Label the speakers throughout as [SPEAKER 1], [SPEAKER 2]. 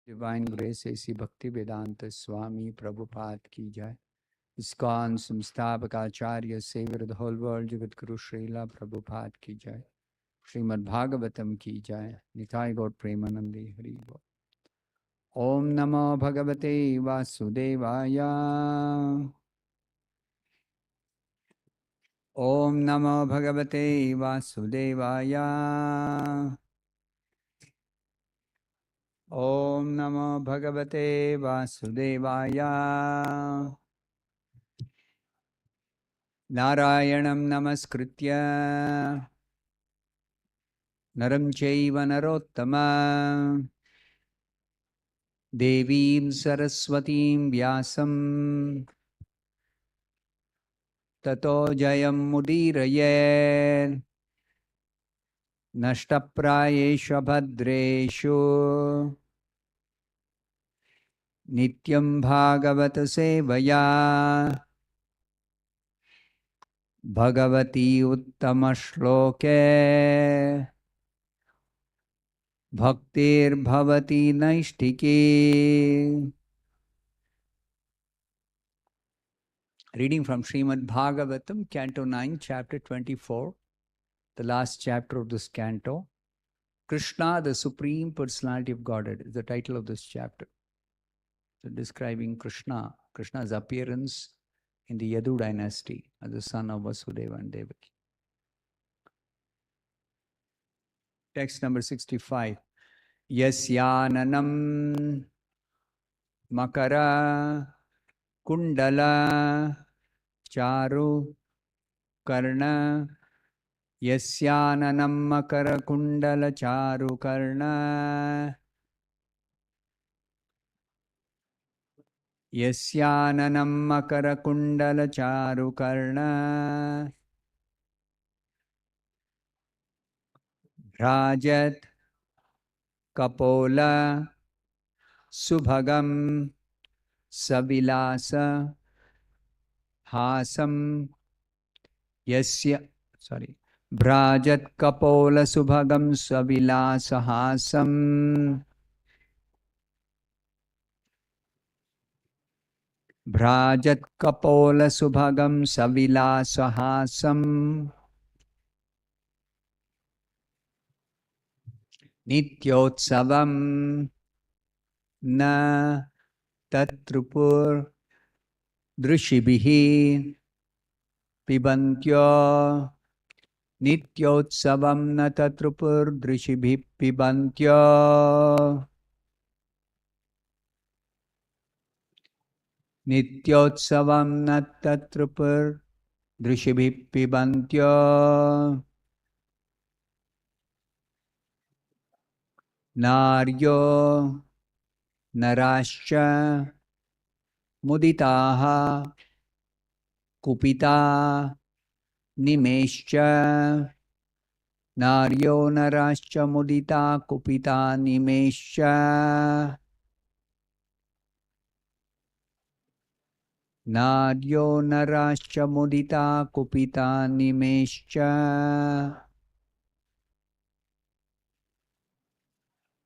[SPEAKER 1] Divine Grace AC Bhakti Vedanta Swami Prabhupada ki jai. ISKCON Samstapakacharya Savior the whole world Jagat Guru Srila Prabhupada ki jai. Srimad Bhagavatam ki jai. Nitai Gaur Premanandi Hari Bol. Om Namo Bhagavate Vasudevaya. Om Namo Bhagavate Vasudevaya. Om Namo Bhagavate Vasudevaya. Narayanam Namaskritya Naram Chaiva Narottama Devim Saraswatim Vyasam Tato Jayam Mudirayet Nashtaprayesha Bhadreshu Nityam Bhagavata Sevaya Bhagavati Uttama Shloke Bhaktir Bhavati Naishtiki. Reading from Srimad Bhagavatam, Canto 9, Chapter 24, the last chapter of this canto. Krishna, the Supreme Personality of Godhead, is the title of this chapter. So describing Krishna's appearance in the Yadu dynasty as the son of Vasudeva and Devaki. Text number 65. Yasyananam Makara Kundala Charu Karna Yasyananam Makara Kundala Charu Karna Yasyananam Makara Kundala Charu Karna Rajat Kapola Subhagam Savilasa Hasam Bhrajat Kapola Subhagam Savilasa Hasam Bhrajat Kapola Subhagam Savilasa Hasam Nityotsavam Na Tatrupur Drishibhihi Pibantyo Nityotsavam Na Tatrupur Drishibhi Pibantyo Nityotsavam Na Tatrupur Drishibhi Pibantyo Naryo Narascha Muditaha Kupita Nimescha Naryo Narascha Mudita Kupita Nimescha Naryo Narascha Mudita Kupita Nimescha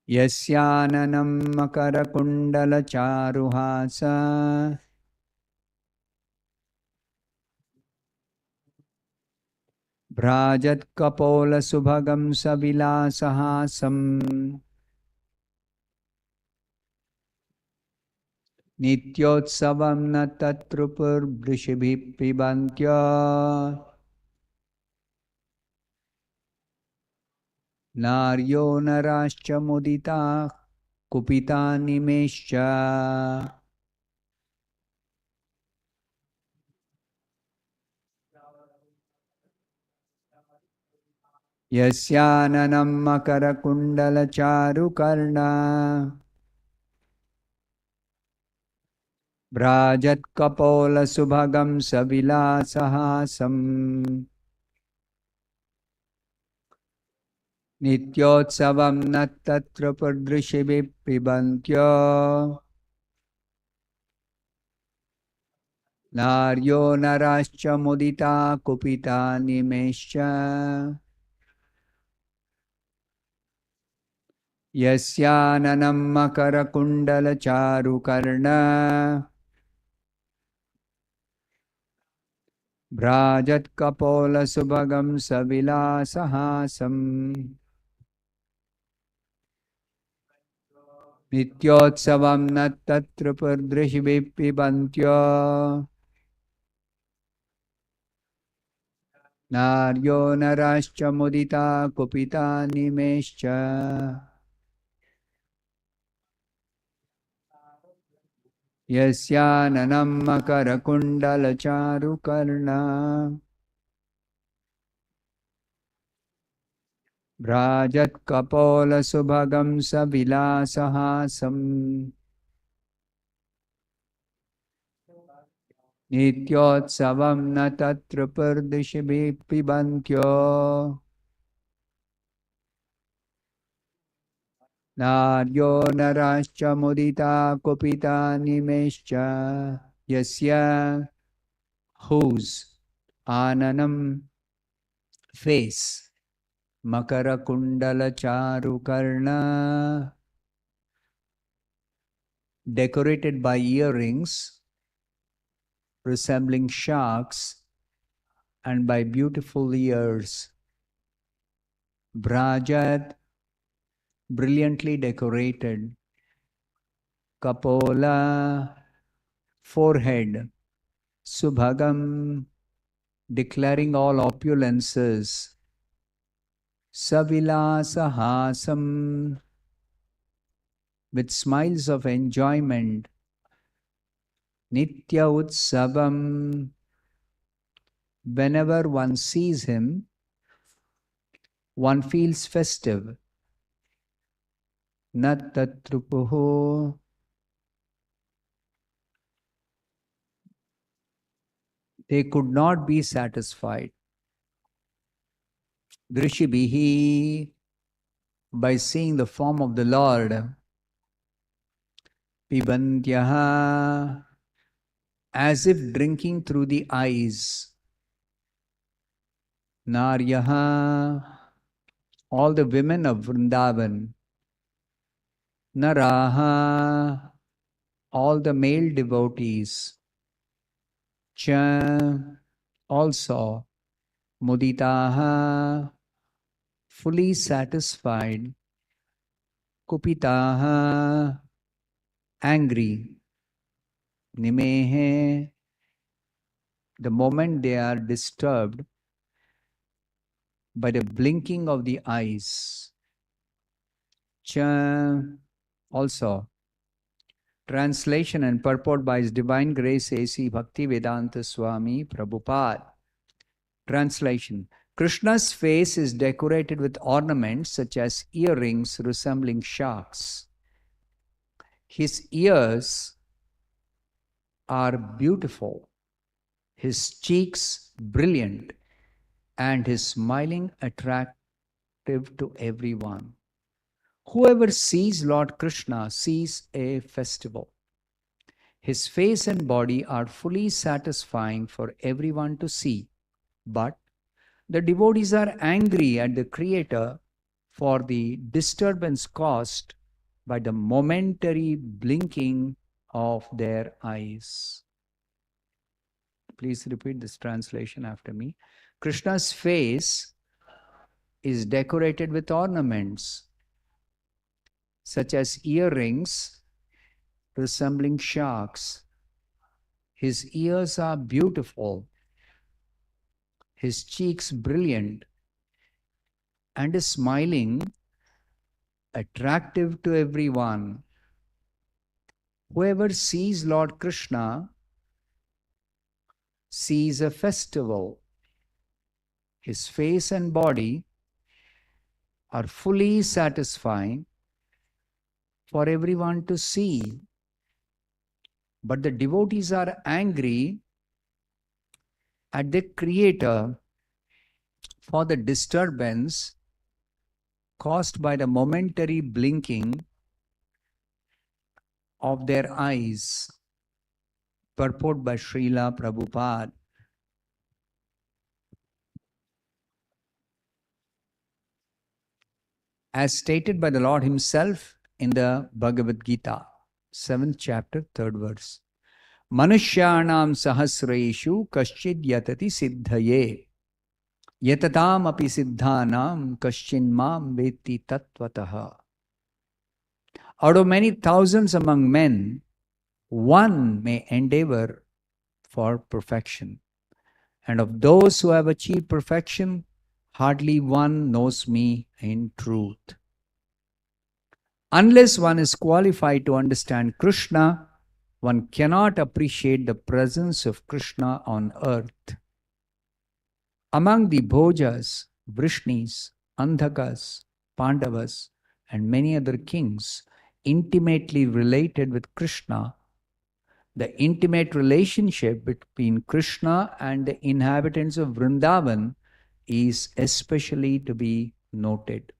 [SPEAKER 1] Yasyananam Makara Kundala Charuhasa Bhrajat Kapola Subhagam Savilasahasam Nityotsavam Na Tatrupur Vrishibhi Pibantya Naryo Narascha Mudita Kupita Nimescha Yasyananam Makara Kundala Charu Karna Bhrajat Kapola Subhagam Savilasahasam Nityotsavam Na Tatra Purdrishibhi Pibantyo Naryo Narascha Mudita Kupita Nimescha यस्याननं मकरकुण्डलचारुकर्ण भ्राजत्कपोलसुभगं सविलासहासम् नित्योत्सवं न तत्र पुर्दृशिभिः पिबन्त्यो नार्यो नराश्च मुदिता कुपिता निमेश्च यस्याननं मकरकुण्डलचारुकर्ण भ्राजत्कपोलसुभगं सविलासहासम् नित्योत्सवं न तत्र पुर्दिशिभिः पिबन्त्यो नार्यो नराश्च मुदिता कुपिता निमेश्च यस्य whose ananam face Makara Charukarna decorated by earrings resembling sharks and by beautiful ears. Brajat, brilliantly decorated. Kapola, forehead. Subhagam, declaring all opulences. Savilasahasam, with smiles of enjoyment. Nitya Utsavam, whenever one sees him, one feels festive. Nat tatrupuhu, they could not be satisfied. Drishibihi, by seeing the form of the Lord. Pibantyaha, as if drinking through the eyes. Naryaha, all the women of Vrindavan. Naraha, all the male devotees. Cha, also. Muditaha, fully satisfied. Kupitaha, angry. Nimehe, the moment they are disturbed by the blinking of the eyes. Cha, also. Translation and purport by His Divine Grace A.C. Bhaktivedanta Swami Prabhupada. Translation. Krishna's face is decorated with ornaments such as earrings resembling sharks. His ears are beautiful, his cheeks brilliant, and his smiling attractive to everyone. Whoever sees Lord Krishna sees a festival. His face and body are fully satisfying for everyone to see, but the devotees are angry at the Creator for the disturbance caused by the momentary blinking of their eyes. Please repeat this translation after me. Krishna's face is decorated with ornaments such as earrings resembling sharks. His ears are beautiful, his cheeks brilliant, and is smiling attractive to everyone. Whoever sees Lord Krishna sees a festival. His face and body are fully satisfying for everyone to see. But the devotees are angry at the Creator for the disturbance caused by the momentary blinking of their eyes. Purport by Srila Prabhupada. as stated by the Lord Himself in the Bhagavad Gita, 7th chapter, 3rd verse. Manushyanam sahasreshu kaschid yatati siddhaye yatatam api siddhanam kaschin mam veti tattvataha. Out of many thousands among men, one may endeavor for perfection. And of those who have achieved perfection, hardly one knows me in truth. Unless one is qualified to understand Krishna, one cannot appreciate the presence of Krishna on earth. Among the Bhojas, Vrishnis, Andhakas, Pandavas, and many other kings intimately related with Krishna, the intimate relationship between Krishna and the inhabitants of Vrindavan is especially to be noted.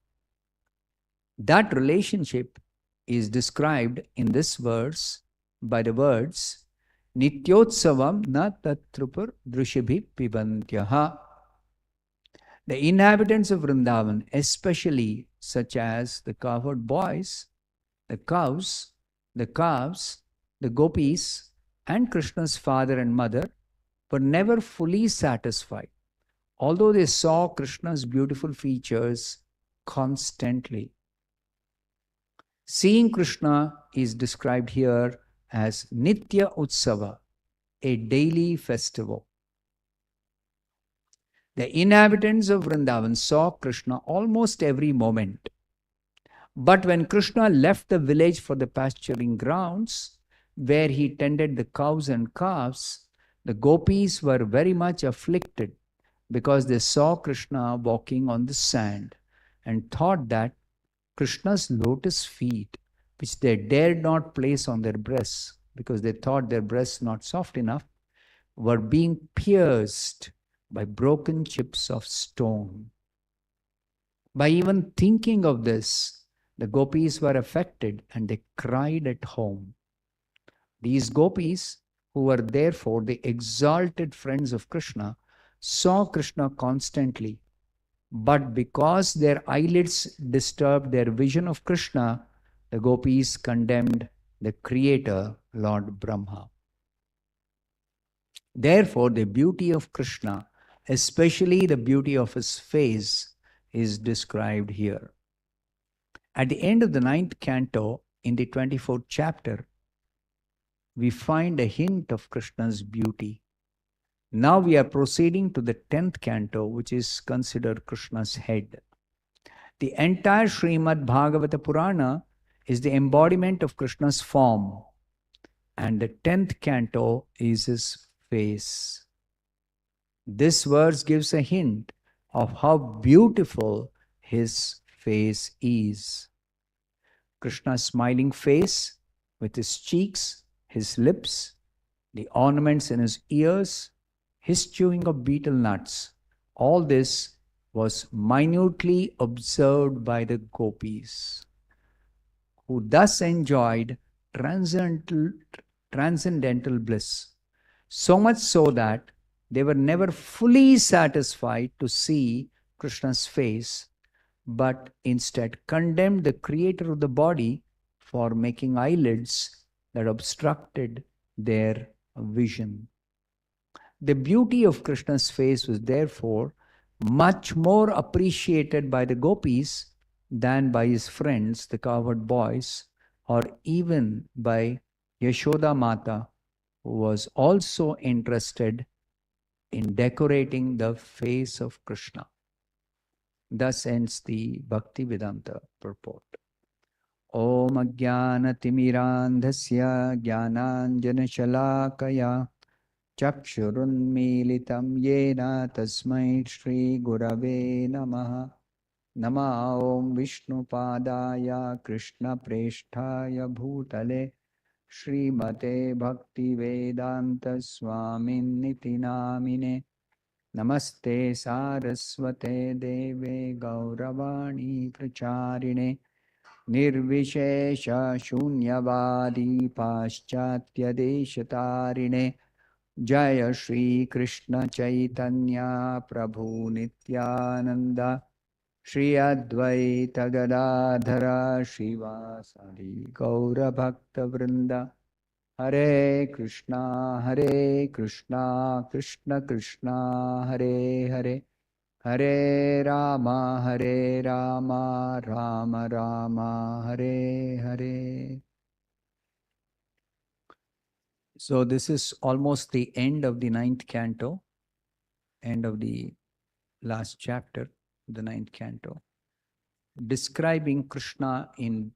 [SPEAKER 1] That relationship is described in this verse by the words Nityotsavam na tatrupur drushibhi pibantyaha. The inhabitants of Vrindavan, especially such as the cowherd boys, the cows, the calves, the gopis, and Krishna's father and mother, were never fully satisfied, although they saw Krishna's beautiful features constantly. Seeing Krishna is described here as Nitya Utsava, a daily festival. The inhabitants of Vrindavan saw Krishna almost every moment. But when Krishna left the village for the pasturing grounds, where he tended the cows and calves, the gopis were very much afflicted because they saw Krishna walking on the sand and thought that Krishna's lotus feet, which they dared not place on their breasts because they thought their breasts not soft enough, were being pierced by broken chips of stone. By even thinking of this, the gopis were affected and they cried at home. These gopis, who were therefore the exalted friends of Krishna, saw Krishna constantly. But because their eyelids disturbed their vision of Krishna, the gopis condemned the Creator, Lord Brahma. Therefore, the beauty of Krishna, especially the beauty of his face, is described here. At the end of the 9th canto, in the 24th chapter, we find a hint of Krishna's beauty. Now we are proceeding to the 10th canto, which is considered Krishna's head. The entire Srimad Bhagavata Purana is the embodiment of Krishna's form, and the 10th canto is his face. This verse gives a hint of how beautiful his face is. Krishna's smiling face with his cheeks, his lips, the ornaments in his ears, his chewing of betel nuts, all this was minutely observed by the gopis, who thus enjoyed transcendental bliss, so much so that they were never fully satisfied to see Krishna's face, but instead condemned the creator of the body for making eyelids that obstructed their vision. The beauty of Krishna's face was therefore much more appreciated by the gopis than by his friends, the cowherd boys, or even by Yashoda Mata, who was also interested in decorating the face of Krishna. Thus ends the Bhakti Vedanta purport. Om Ajnanatimmirandhasya Jnananjanashalakaya Chakshurunmilitam Yena Tasmai Shri Gurave Namaha. Nama Om Vishnupadaya Krishna Presthaya Bhutale Srimate Bhakti Vedanta Swamin Niti Namine. Namaste Saraswate Deve Gauravani Pracharine Nirvishesha Shunyavadi Paschatya Deshatarine Jaya Shri Krishna Chaitanya Prabhu Nityananda Shri Advaita Gadadhara Shivasadi Gaura Bhakta Vrinda Hare Krishna Krishna Krishna Hare Hare Hare Rama Rama Rama Hare Hare. So this is almost the end of the 9th canto, end of the last chapter, the 9th canto, describing Krishna in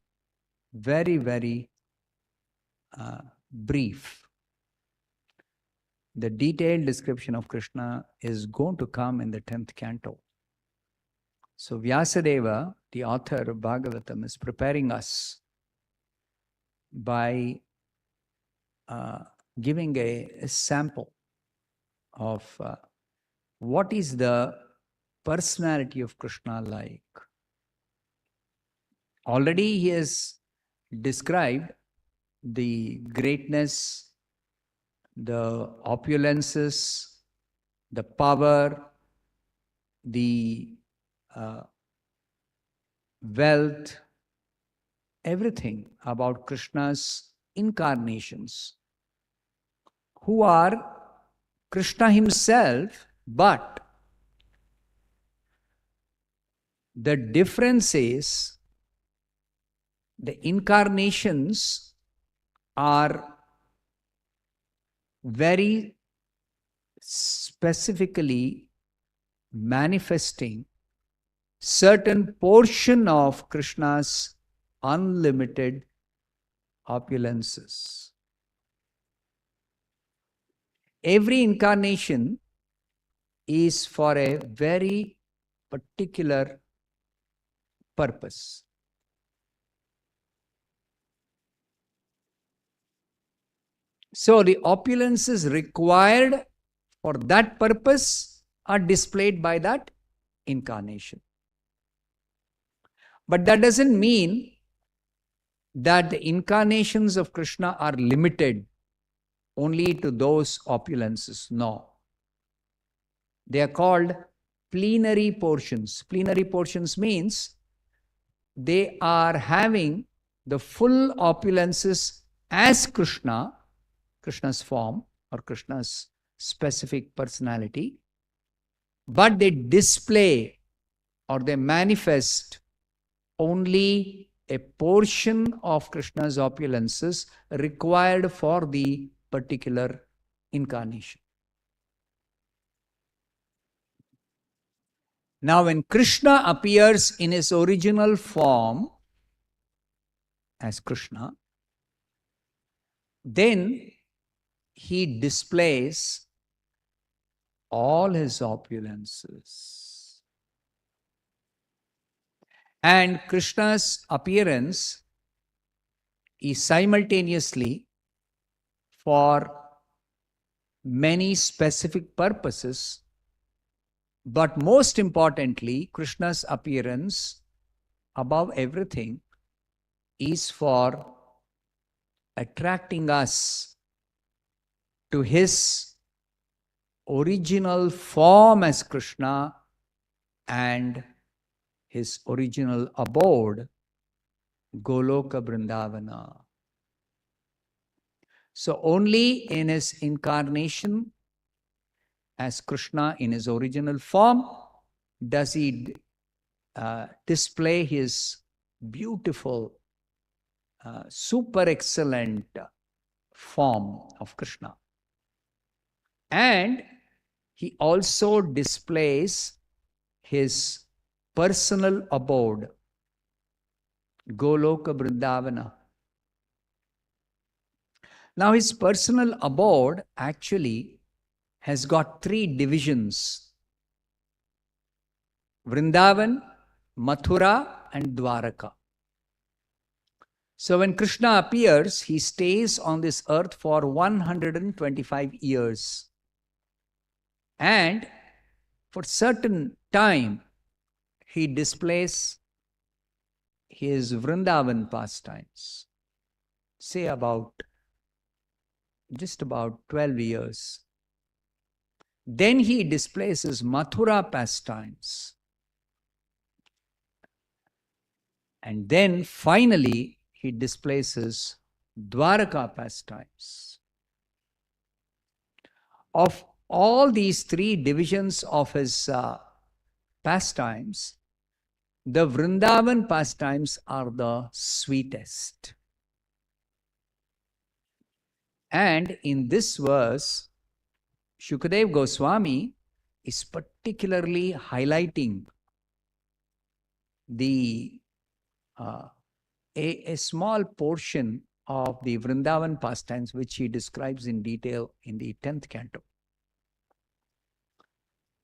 [SPEAKER 1] very, very brief. The detailed description of Krishna is going to come in the 10th canto. So Vyasadeva, the author of Bhagavatam, is preparing us by giving a sample of what is the personality of Krishna like. Already he has described the greatness, the opulences, the power, the wealth, everything about Krishna's incarnations, who are Krishna himself, but the difference is the incarnations are very specifically manifesting certain portion of Krishna's unlimited opulences. Every incarnation is for a very particular purpose. So the opulences required for that purpose are displayed by that incarnation. But that doesn't mean that the incarnations of Krishna are limited only to those opulences. No. They are called plenary portions. Plenary portions means they are having the full opulences as Krishna's form or Krishna's specific personality, but they display or they manifest only a portion of Krishna's opulences required for the particular incarnation. Now, when Krishna appears in his original form as Krishna, then he displays all his opulences. And Krishna's appearance is simultaneously for many specific purposes, but most importantly, Krishna's appearance above everything is for attracting us to his original form as Krishna and his original abode, Goloka Vrindavana. So only in his incarnation as Krishna in his original form does he display his beautiful, super excellent form of Krishna. And he also displays his personal abode, Goloka Vrindavana. Now his personal abode actually has got 3 divisions: Vrindavan, Mathura and Dwaraka. So when Krishna appears, he stays on this earth for 125 years. And for certain time, he displays his Vrindavan pastimes. Say just about 12 years. Then he displays his Mathura pastimes. And then finally, he displays his Dwaraka pastimes. Of all these three divisions of his pastimes, the Vrindavan pastimes are the sweetest. And in this verse, Shukadev Goswami is particularly highlighting the a small portion of the Vrindavan pastimes, which he describes in detail in the 10th canto.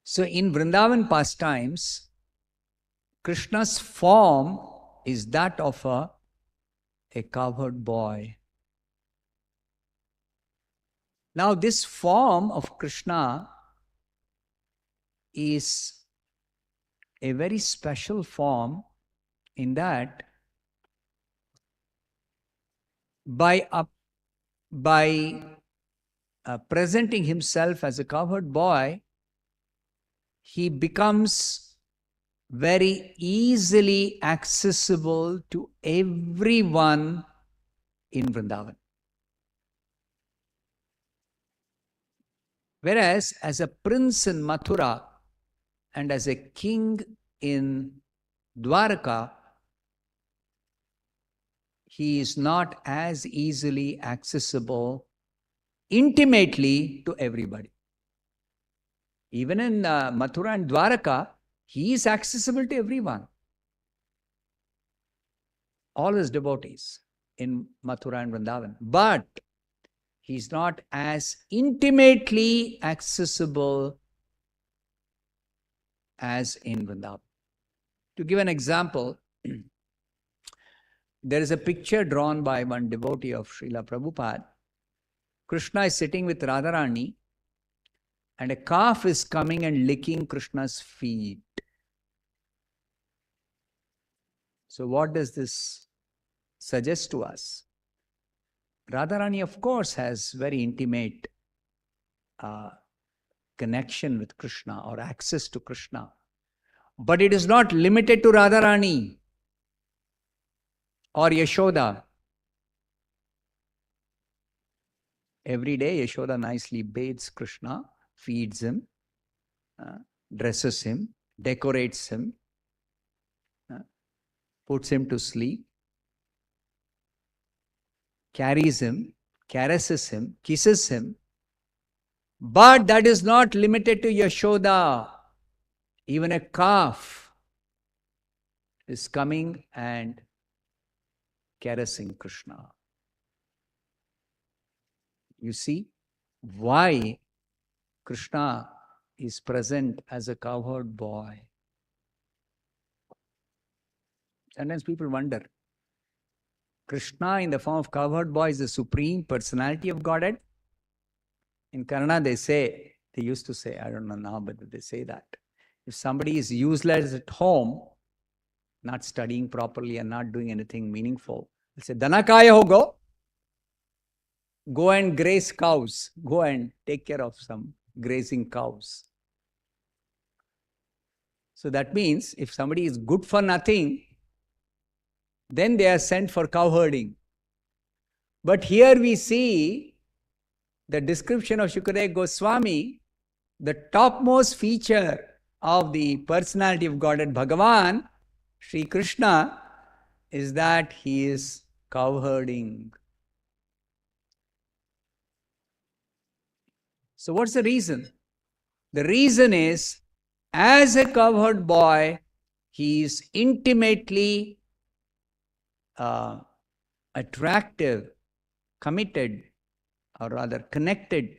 [SPEAKER 1] So in Vrindavan pastimes, Krishna's form is that of a cowherd boy. Now this form of Krishna is a very special form in that by presenting himself as a cowherd boy, he becomes very easily accessible to everyone in Vrindavan. Whereas as a prince in Mathura and as a king in Dwaraka, he is not as easily accessible intimately to everybody. Even in Mathura and Dwaraka, he is accessible to everyone. All his devotees in Mathura and Vrindavan. But he is not as intimately accessible as in Vrindavan. To give an example, there is a picture drawn by one devotee of Srila Prabhupada. Krishna is sitting with Radharani, and a calf is coming and licking Krishna's feet. So what does this suggest to us? Radharani, of course, has very intimate connection with Krishna or access to Krishna. But it is not limited to Radharani or Yashoda. Every day, Yashoda nicely bathes Krishna, feeds him, dresses him, decorates him, puts him to sleep, carries him, caresses him, kisses him. But that is not limited to Yashoda. Even a calf is coming and caressing Krishna. You see why Krishna is present as a cowherd boy. Sometimes people wonder, Krishna in the form of cowherd boy is the supreme personality of Godhead? In Kannada they used to say, I don't know now, but they say that. If somebody is useless at home, not studying properly and not doing anything meaningful, they'll say, Dhanakaya hogo. Go and graze cows. Go and take care of some grazing cows. So that means if somebody is good for nothing, then they are sent for cow herding. But here we see the description of Shukadev Goswami, the topmost feature of the personality of Godhead Bhagavan, Sri Krishna, is that he is cow herding. So what's the reason? The reason is, as a cowherd boy, he is intimately attractive, committed, or rather connected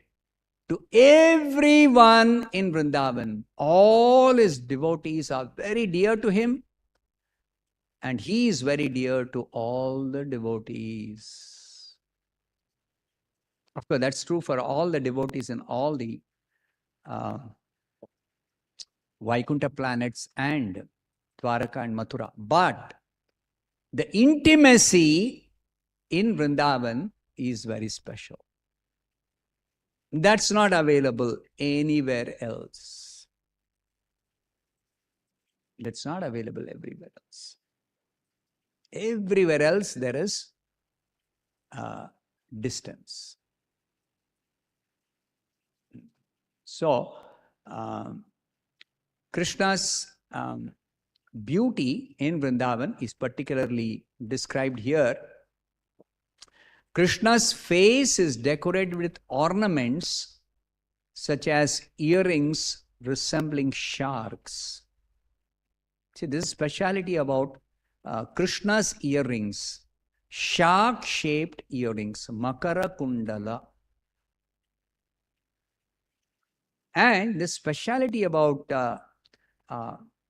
[SPEAKER 1] to everyone in Vrindavan. All his devotees are very dear to him, and he is very dear to all the devotees. Of course, that's true for all the devotees in all the Vaikuntha planets and Dwaraka and Mathura. But the intimacy in Vrindavan is very special. That's not available anywhere else. That's not available everywhere else. Everywhere else there is distance. So, Krishna's beauty in Vrindavan is particularly described here. Krishna's face is decorated with ornaments such as earrings resembling sharks. See, this is speciality about Krishna's earrings. Shark-shaped earrings, Makara Kundala. And the speciality about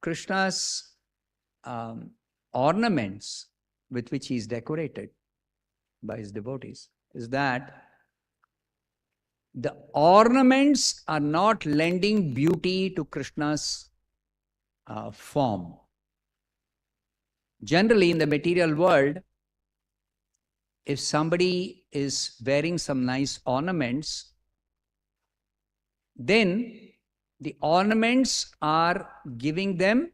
[SPEAKER 1] Krishna's ornaments with which he is decorated by his devotees is that the ornaments are not lending beauty to Krishna's form. Generally, in the material world, if somebody is wearing some nice ornaments, then the ornaments are giving them,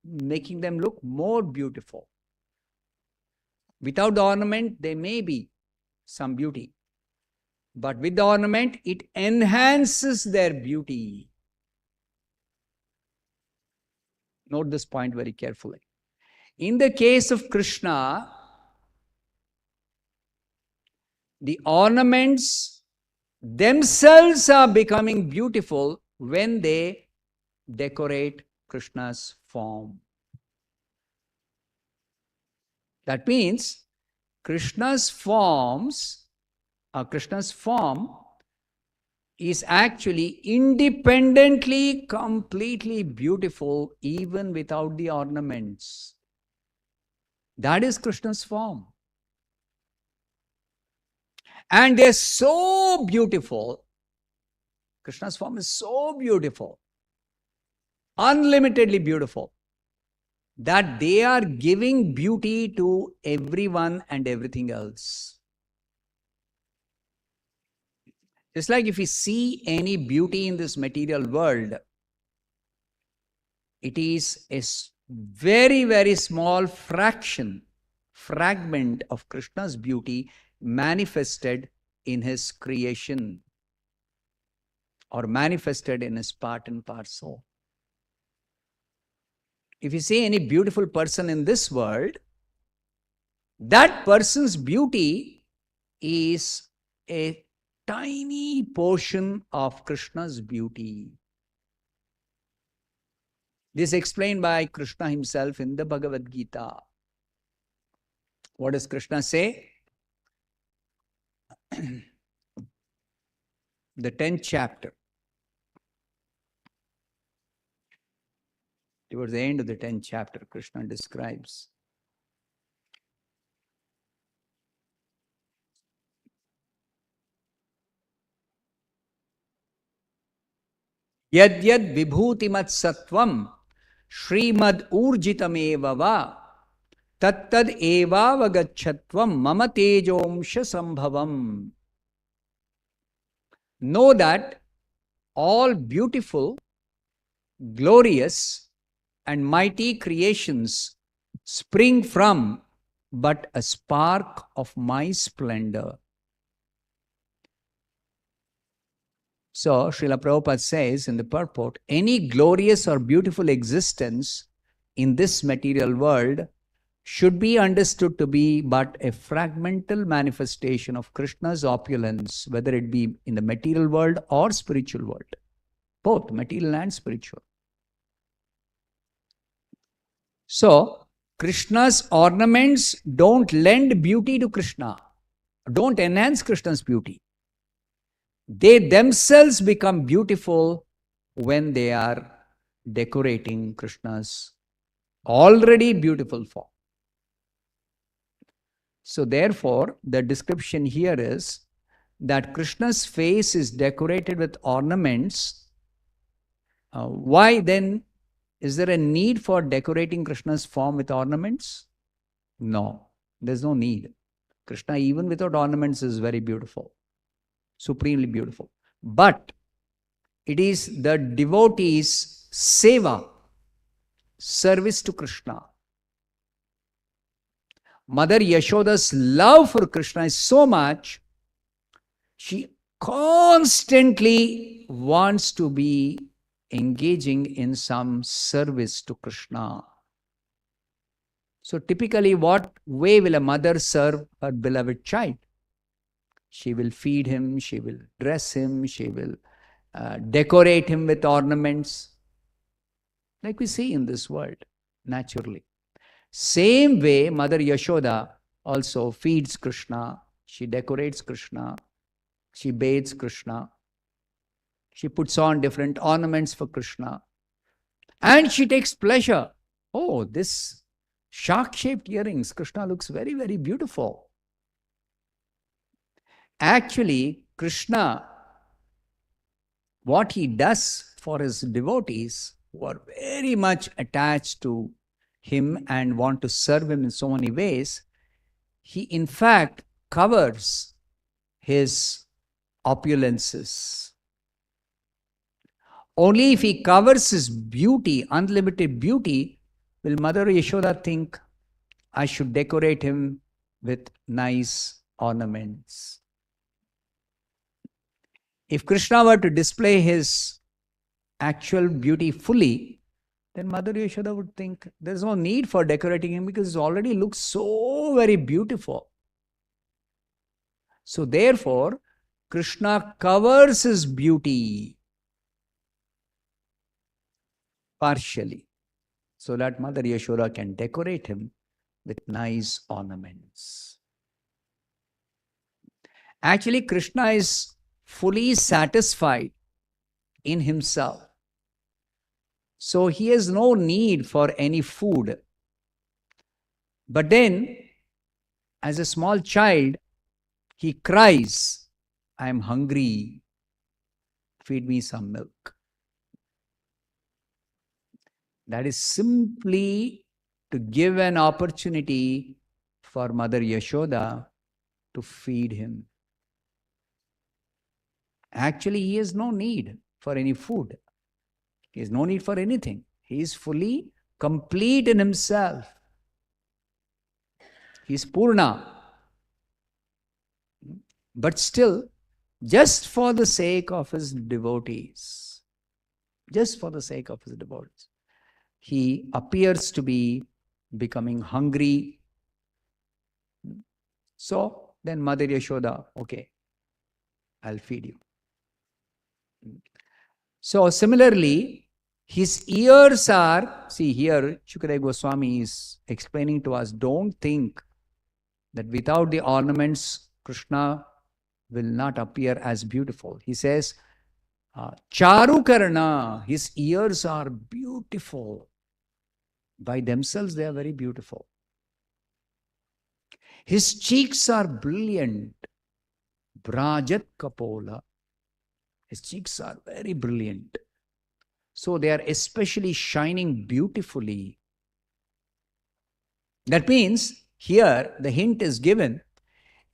[SPEAKER 1] making them look more beautiful. Without the ornament, there may be some beauty. But with the ornament, it enhances their beauty. Note this point very carefully. In the case of Krishna, the ornaments themselves are becoming beautiful when they decorate Krishna's form. That means Krishna's form is actually independently, completely beautiful even without the ornaments. That is Krishna's form. And they're so beautiful. Krishna's form is so beautiful, unlimitedly beautiful, that they are giving beauty to everyone and everything else. It's like if we see any beauty in this material world, it is a very, very small fragment of Krishna's beauty manifested in his creation or manifested in his part and parcel. If you see any beautiful person in this world, that person's beauty is a tiny portion of Krishna's beauty. This is explained by Krishna himself in the Bhagavad Gita. What does Krishna say? The 10th chapter. Towards the end of the 10th chapter, Krishna describes Yad yad vibhutimat sattvam Srimad urjitameva va tattad eva vagachatvam mama tejomsha sambhavam. Know that all beautiful, glorious and mighty creations spring from but a spark of my splendor. So, Srila Prabhupada says in the purport, any glorious or beautiful existence in this material world should be understood to be but a fragmental manifestation of Krishna's opulence, whether it be in the material world or spiritual world, both material and spiritual. So, Krishna's ornaments don't lend beauty to Krishna, don't enhance Krishna's beauty. They themselves become beautiful when they are decorating Krishna's already beautiful form. So therefore, the description here is that Krishna's face is decorated with ornaments. Why then is there a need for decorating Krishna's form with ornaments? No, there's no need. Krishna, even without ornaments, is very beautiful. Supremely beautiful. But it is the devotee's seva, service to Krishna, Mother Yashoda's love for Krishna is so much, she constantly wants to be engaging in some service to Krishna. So typically, what way will a mother serve her beloved child? She will feed him, she will dress him, she will decorate him with ornaments, like we see in this world, naturally. Same way, Mother Yashoda also feeds Krishna, she decorates Krishna, she bathes Krishna, she puts on different ornaments for Krishna, and she takes pleasure. Oh, this shark-shaped earrings, Krishna looks very, very beautiful. Actually, Krishna, what he does for his devotees who are very much attached to him and want to serve him in so many ways, he in fact covers his opulences. Only if he covers his beauty, unlimited beauty, will Mother Yashoda think, I should decorate him with nice ornaments. If Krishna were to display his actual beauty fully, then Mother Yashoda would think there's no need for decorating him because he already looks so very beautiful. So therefore, Krishna covers his beauty partially so that Mother Yashoda can decorate him with nice ornaments. Actually, Krishna is fully satisfied in himself. So he has no need for any food. But then, as a small child, he cries, I am hungry, feed me some milk. That is simply to give an opportunity for Mother Yashoda to feed him. Actually, he has no need for any food. He has no need for anything. He is fully complete in himself. He is Purna. But still, just for the sake of his devotees, he appears to be becoming hungry. So then Mother Yashoda, okay, I'll feed you. So similarly, his ears are, see here, Shukadeva Goswami is explaining to us, don't think that without the ornaments, Krishna will not appear as beautiful. He says, Charukarna, his ears are beautiful. By themselves, they are very beautiful. His cheeks are brilliant. Brajat Kapola. His cheeks are very brilliant. So they are especially shining beautifully. That means here the hint is given.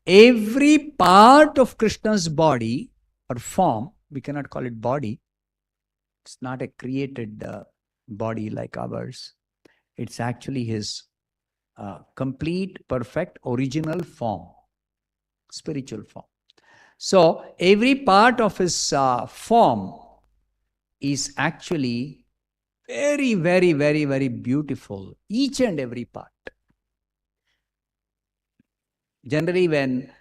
[SPEAKER 1] Every part of Krishna's body or form, we cannot call it body. It's not a created body like ours. It's actually his complete, perfect, original form, spiritual form. So every part of his form is actually very, very, very, very beautiful. Each and every part. Generally, when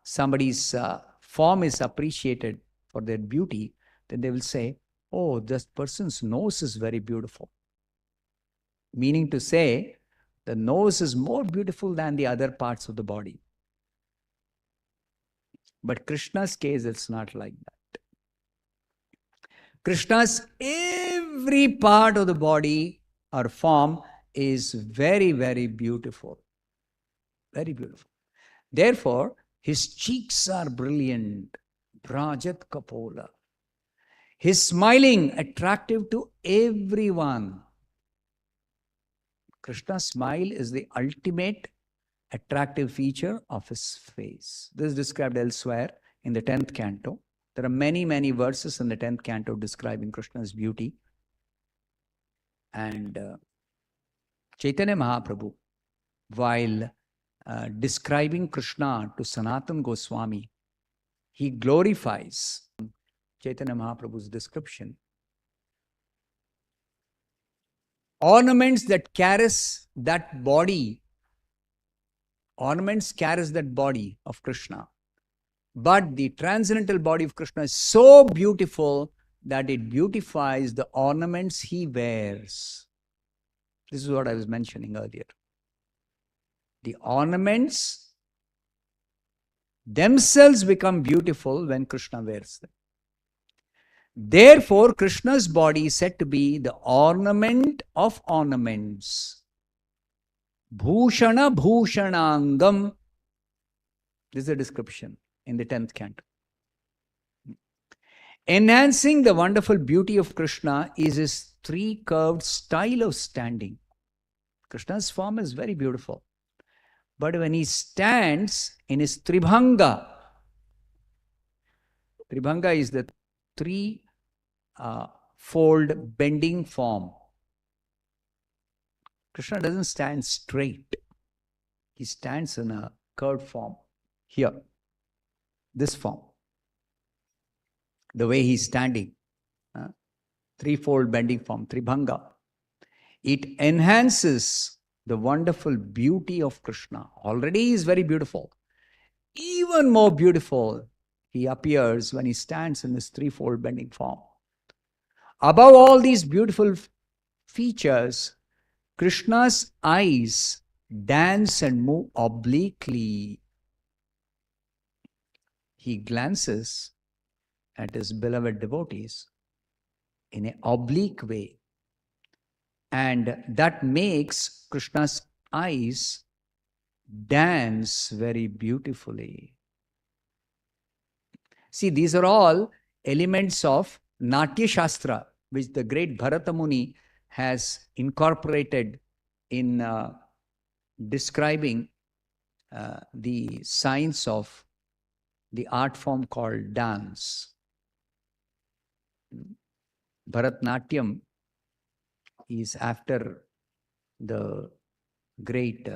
[SPEAKER 1] somebody's form is appreciated for their beauty, then they will say, oh, this person's nose is very beautiful. Meaning to say, the nose is more beautiful than the other parts of the body. But Krishna's case, it's not like that. Krishna's every part of the body or form is very, very beautiful. Very beautiful. Therefore, his cheeks are brilliant. Brajat Kapola. His smiling attractive to everyone. Krishna's smile is the ultimate attractive feature of his face. This is described elsewhere in the 10th canto. There are many, many verses in the 10th canto describing Krishna's beauty. And Chaitanya Mahaprabhu, while describing Krishna to Sanatana Goswami, he glorifies Chaitanya Mahaprabhu's description. Ornaments that carries that body, ornaments carries that body of Krishna. But the transcendental body of Krishna is so beautiful that it beautifies the ornaments he wears. This is what I was mentioning earlier. The ornaments themselves become beautiful when Krishna wears them. Therefore, Krishna's body is said to be the ornament of ornaments. Bhushana Bhushanangam. This is a description in the 10th canto. Enhancing the wonderful beauty of Krishna is his three-curved style of standing. Krishna's form is very beautiful. But when he stands in his Tribhanga, Tribhanga is the three-fold bending form. Krishna doesn't stand straight. He stands in a curved form. Here, this form. The way he's standing, threefold bending form, Tribhanga. It enhances the wonderful beauty of Krishna. Already he is very beautiful. Even more beautiful he appears when he stands in this threefold bending form. Above all these beautiful features, Krishna's eyes dance and move obliquely. He glances at his beloved devotees in an oblique way. And that makes Krishna's eyes dance very beautifully. See, these are all elements of Natya Shastra, which the great Bharata Muni has incorporated in describing the science of the art form called dance. Bharatnatyam is after the great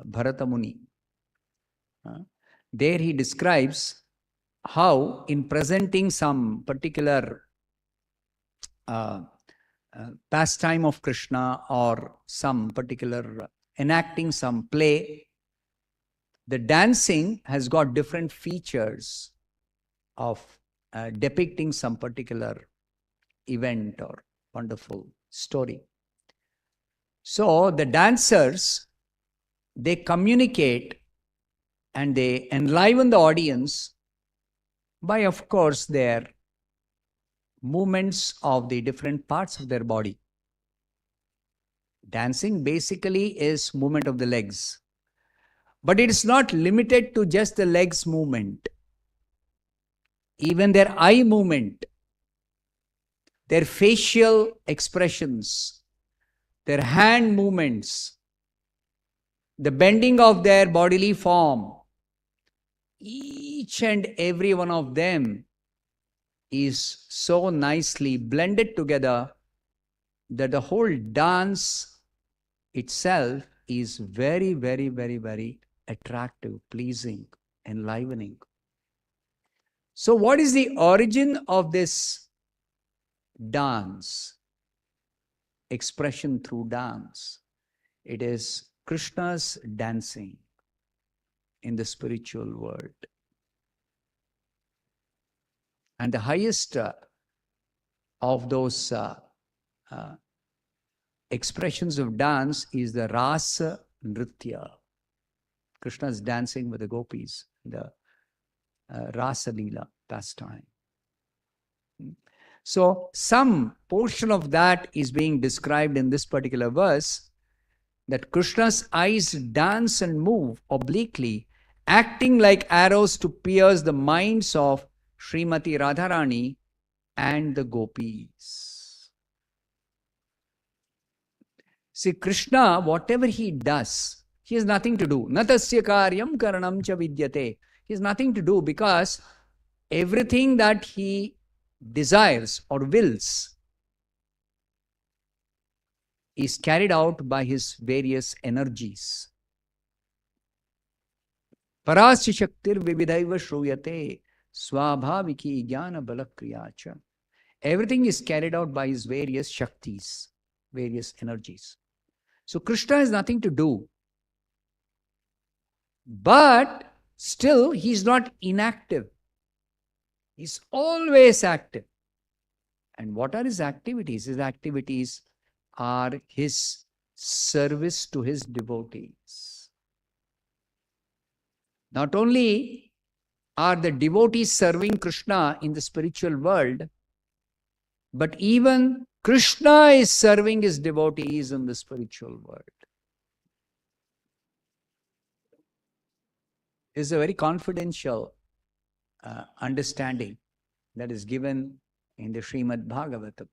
[SPEAKER 1] Bharata Muni. There he describes how in presenting some particular pastime of Krishna or some particular enacting some play, the dancing has got different features of depicting some particular event or wonderful story. So the dancers, they communicate and they enliven the audience by, of course, their movements of the different parts of their body. Dancing basically is movement of the legs. But it is not limited to just the legs movement. Even their eye movement, their facial expressions, their hand movements, the bending of their bodily form, each and every one of them is so nicely blended together that the whole dance itself is very, very, very, very attractive, pleasing, enlivening. So what is the origin of this dance? Expression through dance. It is Krishna's dancing in the spiritual world. And the highest of those expressions of dance is the Rasa Nritya. Krishna's dancing with the gopis, the Rasa Leela pastime. So some portion of that is being described in this particular verse, that Krishna's eyes dance and move obliquely, acting like arrows to pierce the minds of Srimati Radharani and the gopis. See, Krishna, whatever he does, he has nothing to do. Natasya karyam karanam cha vidyate. He has nothing to do because everything that he desires or wills, is carried out by his various energies. Parasya Shaktir Vividhaiva Shruyate Swabhaviki Jnana Balakriyacha. Everything is carried out by his various Shaktis, various energies. So Krishna has nothing to do. But still, he's not inactive. He's always active. And what are his activities? His activities are his service to his devotees. Not only are the devotees serving Krishna in the spiritual world, but even Krishna is serving his devotees in the spiritual world. This is a very confidential understanding that is given in the Srimad Bhagavatam.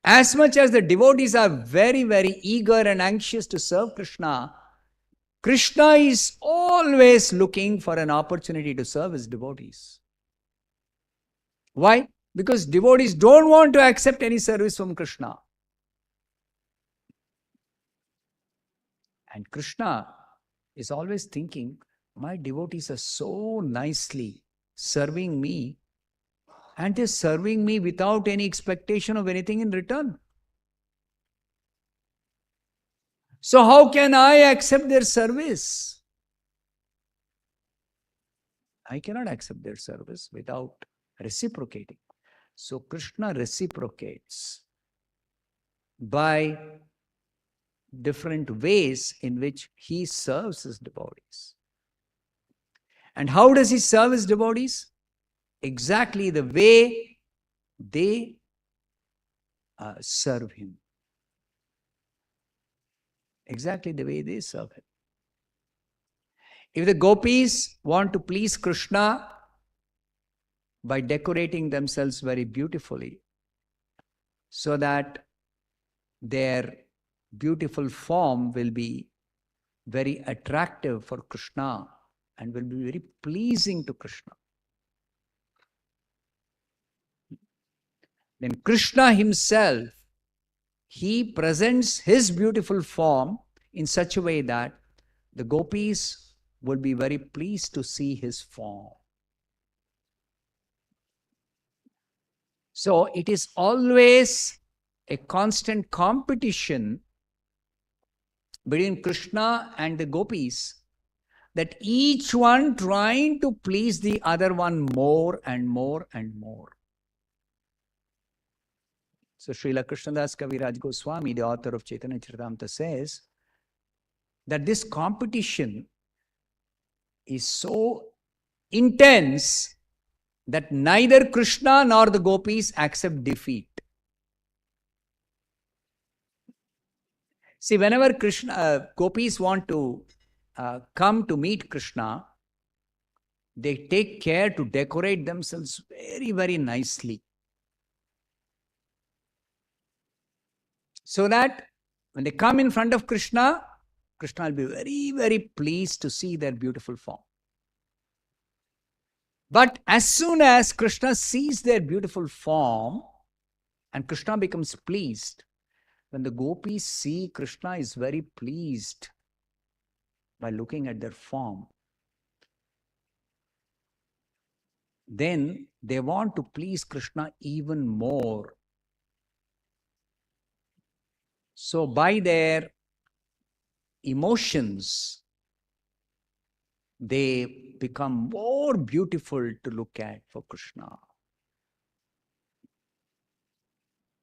[SPEAKER 1] As much as the devotees are very, very eager and anxious to serve Krishna, Krishna is always looking for an opportunity to serve his devotees. Why? Because devotees don't want to accept any service from Krishna. And Krishna is always thinking, my devotees are so nicely serving me, and they're serving me without any expectation of anything in return. So how can I accept their service? I cannot accept their service without reciprocating. So Krishna reciprocates by different ways in which he serves his devotees. And how does he serve his devotees? Exactly the way they serve him. Exactly the way they serve him. If the gopis want to please Krishna by decorating themselves very beautifully, so that their beautiful form will be very attractive for Krishna and will be very pleasing to Krishna, then Krishna himself, he presents his beautiful form in such a way that the gopis will be very pleased to see his form. So it is always a constant competition between Krishna and the gopis, that each one trying to please the other one more and more and more. So Srila Krishnadas Kaviraj Goswami, the author of Chaitanya Charitamrita, says that this competition is so intense that neither Krishna nor the gopis accept defeat. See, whenever gopis want to come to meet Krishna, they take care to decorate themselves very, very nicely, so that when they come in front of Krishna, Krishna will be very, very pleased to see their beautiful form. But as soon as Krishna sees their beautiful form and Krishna becomes pleased, when the gopis see Krishna is very pleased by looking at their form, then they want to please Krishna even more. So by their emotions, they become more beautiful to look at for Krishna.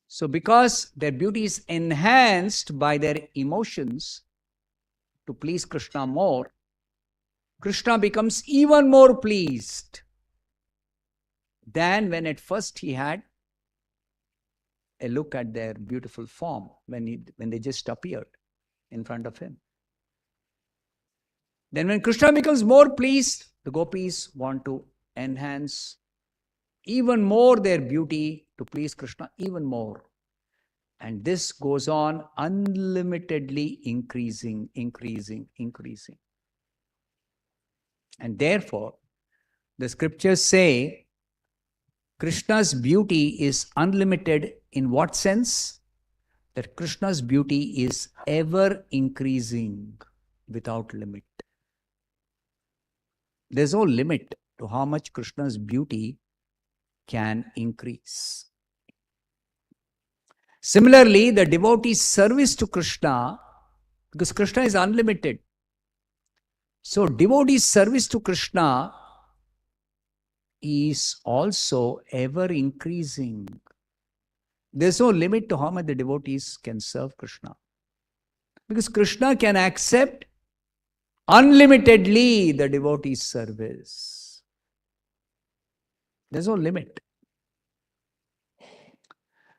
[SPEAKER 1] So because their beauty is enhanced by their emotions to please Krishna more, Krishna becomes even more pleased than when at first he had a look at their beautiful form, when they just appeared in front of him. Then when Krishna becomes more pleased, the gopis want to enhance even more their beauty to please Krishna even more. And this goes on unlimitedly increasing. And therefore, the scriptures say Krishna's beauty is unlimited in what sense? that Krishna's beauty is ever increasing without limit. There's no limit to how much Krishna's beauty can increase. Similarly, the devotee's service to Krishna, because Krishna is unlimited. So, devotee's service to Krishna is also ever increasing. There's no limit to how much the devotees can serve Krishna. Because Krishna can accept unlimitedly the devotee's service. There's no limit.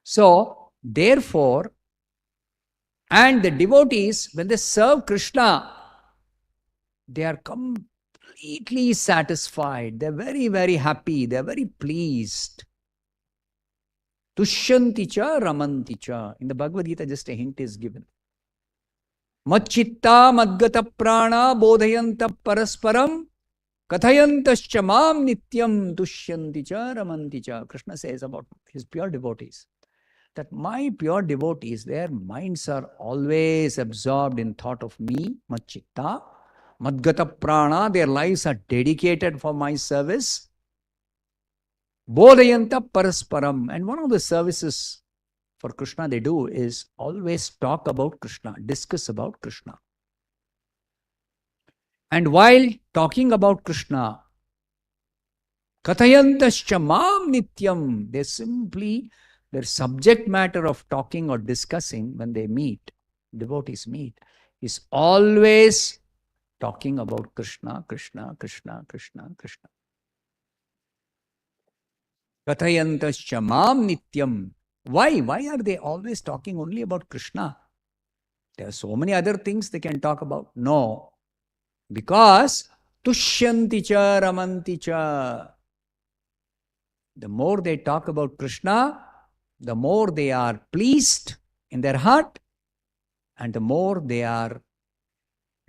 [SPEAKER 1] So, therefore, and the devotees, when they serve Krishna, they are completely satisfied. They're very, very happy. They're very pleased. Tushyanti cha ramanti cha. In the Bhagavad Gita, just a hint is given. Macchitta madgata prana bodhayanta parasparam kathayantascha mam nityam tushyanti cha ramanti cha. Krishna says about his pure devotees that my pure devotees, their minds are always absorbed in thought of me, Macchitta, Madgata Prana, their lives are dedicated for my service. Bodhayanta Parasparam. And one of the services for Krishna they do is always talk about Krishna, discuss about Krishna. And while talking about Krishna, Kathayantascha mam nityam, they simply, their subject matter of talking or discussing when they meet, devotees meet, is always talking about Krishna, Krishna, Krishna, Krishna, Krishna. Kathayantascha mam nityam. Why? Why are they always talking only about Krishna? There are so many other things they can talk about. No. Because tushyanti cha ramanti cha. The more they talk about Krishna, the more they are pleased in their heart, and the more they are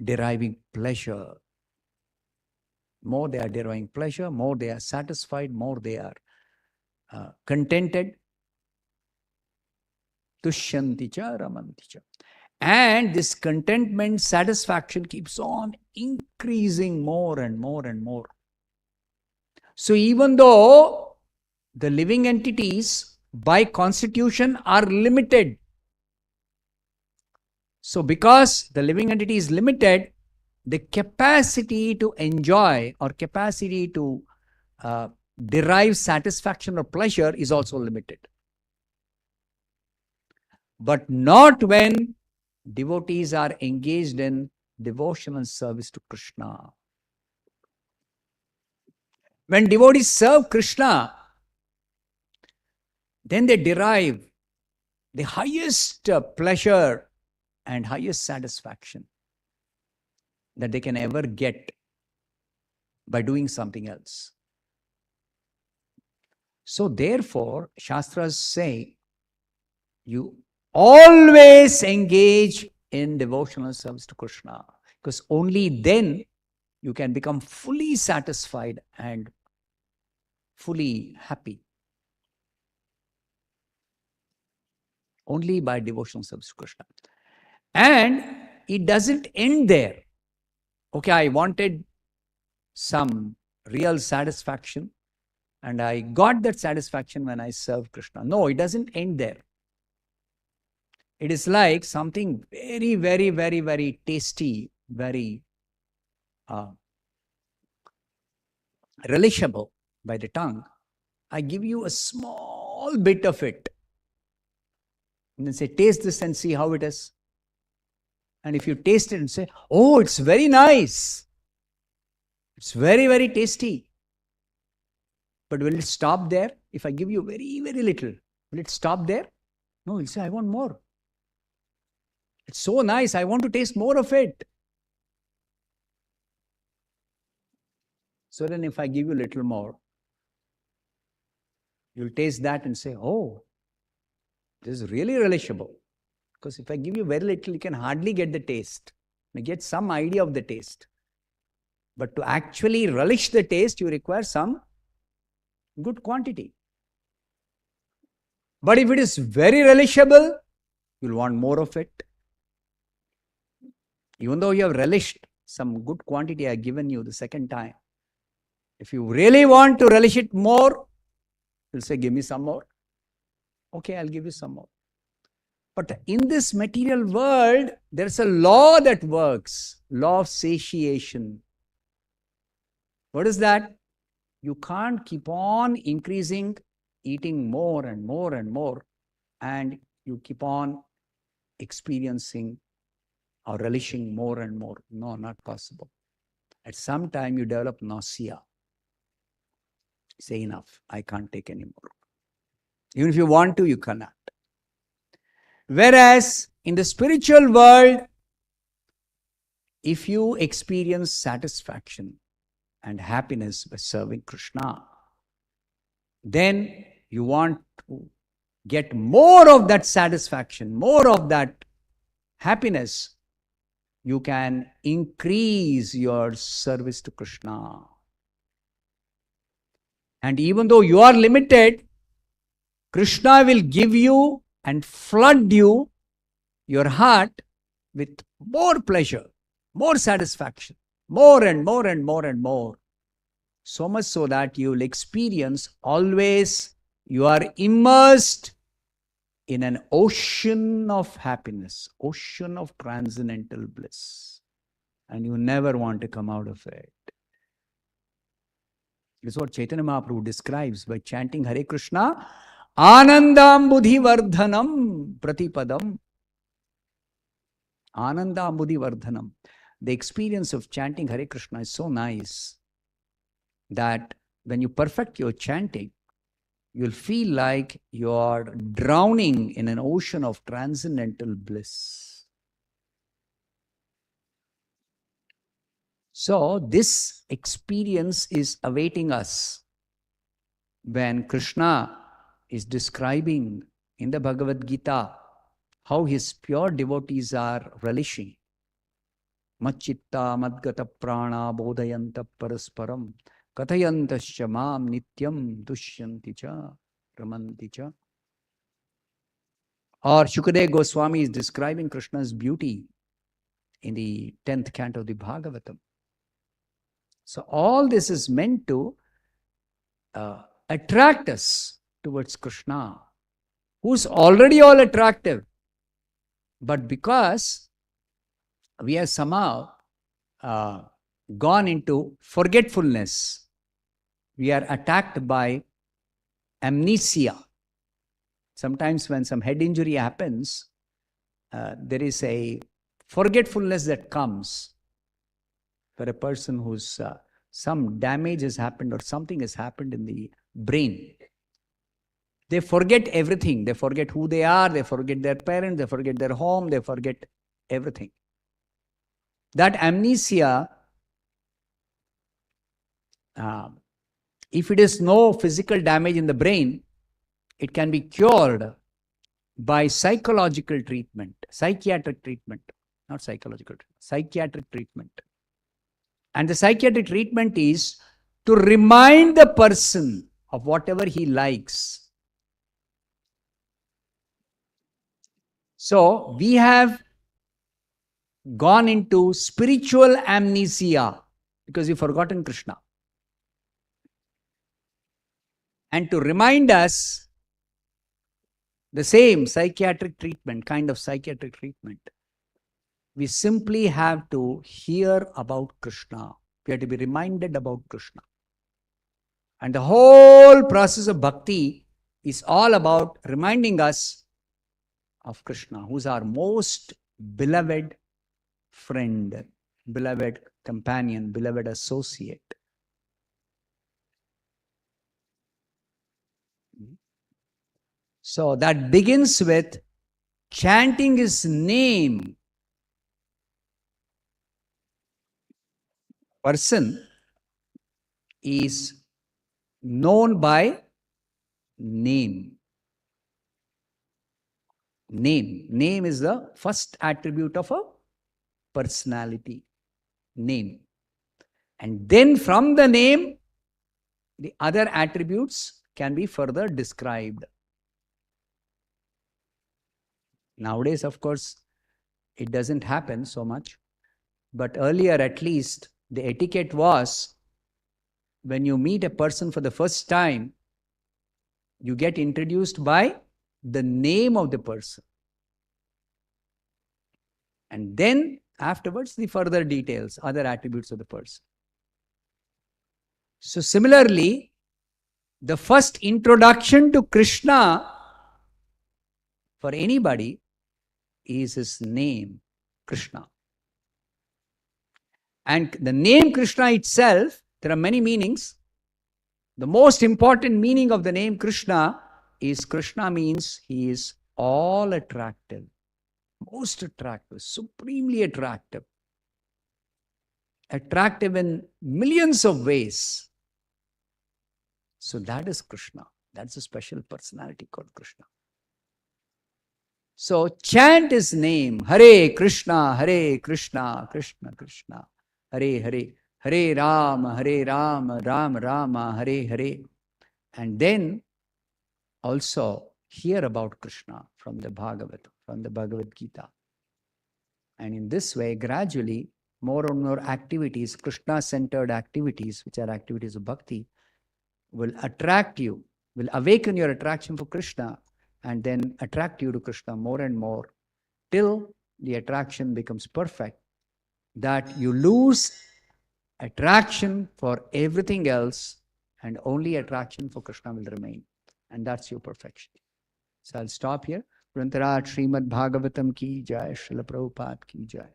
[SPEAKER 1] deriving pleasure. More they are deriving pleasure, more they are satisfied, more they are contented. Tushyanti cha ramanti cha. And this contentment, satisfaction keeps on increasing more and more and more. So even though the living entities by constitution are limited, so because the living entity is limited, the capacity to enjoy or capacity to derive satisfaction or pleasure is also limited. But not when devotees are engaged in devotional service to Krishna. When devotees serve Krishna, then they derive the highest pleasure and highest satisfaction that they can ever get by doing something else. So therefore, Shastras say, you always engage in devotional service to Krishna, because only then you can become fully satisfied and fully happy. Only by devotional service to Krishna. And it doesn't end there. Okay, I wanted some real satisfaction and I got that satisfaction when I served Krishna. No, it doesn't end there. It is like something very, very, very, very tasty, very relishable by the tongue. I give you a small bit of it. And then say, taste this and see how it is. And if you taste it and say, oh, it's very nice. It's very, very tasty. But will it stop there? If I give you very, very little, will it stop there? No, you'll say, I want more. It's so nice, I want to taste more of it. So then if I give you a little more, you'll taste that and say, oh, this is really relishable. Because if I give you very little, you can hardly get the taste. You get some idea of the taste. But to actually relish the taste, you require some good quantity. But if it is very relishable, You'll want more of it. Even though you have relished some good quantity I have given you the second time, if you really want to relish it more, you'll say, give me some more. Okay, I'll give you some more. But in this material world, there's a law that works, law of satiation. What is that? You can't keep on increasing, eating more and more and more, and you keep on experiencing or relishing more and more. No, not possible. At some time, you develop nausea. Say enough, I can't take anymore. Even if you want to, you cannot. Whereas in the spiritual world, if you experience satisfaction and happiness by serving Krishna, then you want to get more of that satisfaction, more of that happiness. You can increase your service to Krishna. And even though you are limited, Krishna will give you and flood you, your heart, with more pleasure, more satisfaction, more and more and more and more. So much so that you will experience always you are immersed in an ocean of happiness, ocean of transcendental bliss. And you never want to come out of it. This is what Chaitanya Mahaprabhu describes by chanting Hare Krishna, Anandam Buddhi Vardhanam Pratipadam. Anandam Buddhi Vardhanam. The experience of chanting Hare Krishna is so nice that when you perfect your chanting, you'll feel like you're drowning in an ocean of transcendental bliss. So this experience is awaiting us when Krishna is describing in the Bhagavad Gita how his pure devotees are relishing. Machitta madgata prana bodhayanta parasparam kathayantascha mam nityam dushyanti cha ramanti cha. Or Shukadeva Goswami is describing Krishna's beauty in the 10th canto of the Bhagavatam. So all this is meant to attract us towards Krishna, who's already all attractive. But because we have somehow gone into forgetfulness, we are attacked by amnesia. Sometimes when some head injury happens, there is a forgetfulness that comes for a person who's some damage has happened or something has happened in the brain. They forget everything. They forget who they are. They forget their parents. They forget their home. They forget everything. That amnesia, if it is no physical damage in the brain, it can be cured by psychological treatment, psychiatric treatment, not psychological, psychiatric treatment. And the psychiatric treatment is to remind the person of whatever he likes. So we have gone into spiritual amnesia because we've forgotten Krishna. And to remind us the same psychiatric treatment, kind of psychiatric treatment, we simply have to hear about Krishna. We have to be reminded about Krishna. And the whole process of bhakti is all about reminding us of Krishna, who's our most beloved friend, beloved companion, beloved associate. So that begins with chanting his name. Person is known by name. Name is the first attribute of a personality. Name. And then from the name, the other attributes can be further described. Nowadays, of course, it doesn't happen so much. But earlier, at least, the etiquette was when you meet a person for the first time, you get introduced by the name of the person. And then afterwards, the further details, other attributes of the person. So similarly, the first introduction to Krishna for anybody is his name, Krishna. And the name Krishna itself, there are many meanings. The most important meaning of the name Krishna is Krishna means he is all attractive, most attractive, supremely attractive. Attractive in millions of ways. So that is Krishna. That's a special personality called Krishna. So chant his name, Hare Krishna, Krishna Krishna, Hare Hare, Hare Rama, Rama Rama, Hare Hare. And then also hear about Krishna from the Bhagavatam, from the Bhagavad Gita. And in this way, gradually, more and more activities, Krishna-centered activities, which are activities of bhakti, will attract you, will awaken your attraction for Krishna, and then attract you to Krishna more and more, till the attraction becomes perfect, that you lose attraction for everything else, and only attraction for Krishna will remain. And that's your perfection. So I'll stop here. Grantaraj Srimad Bhagavatam ki jai, Srila Prabhupada ki jai.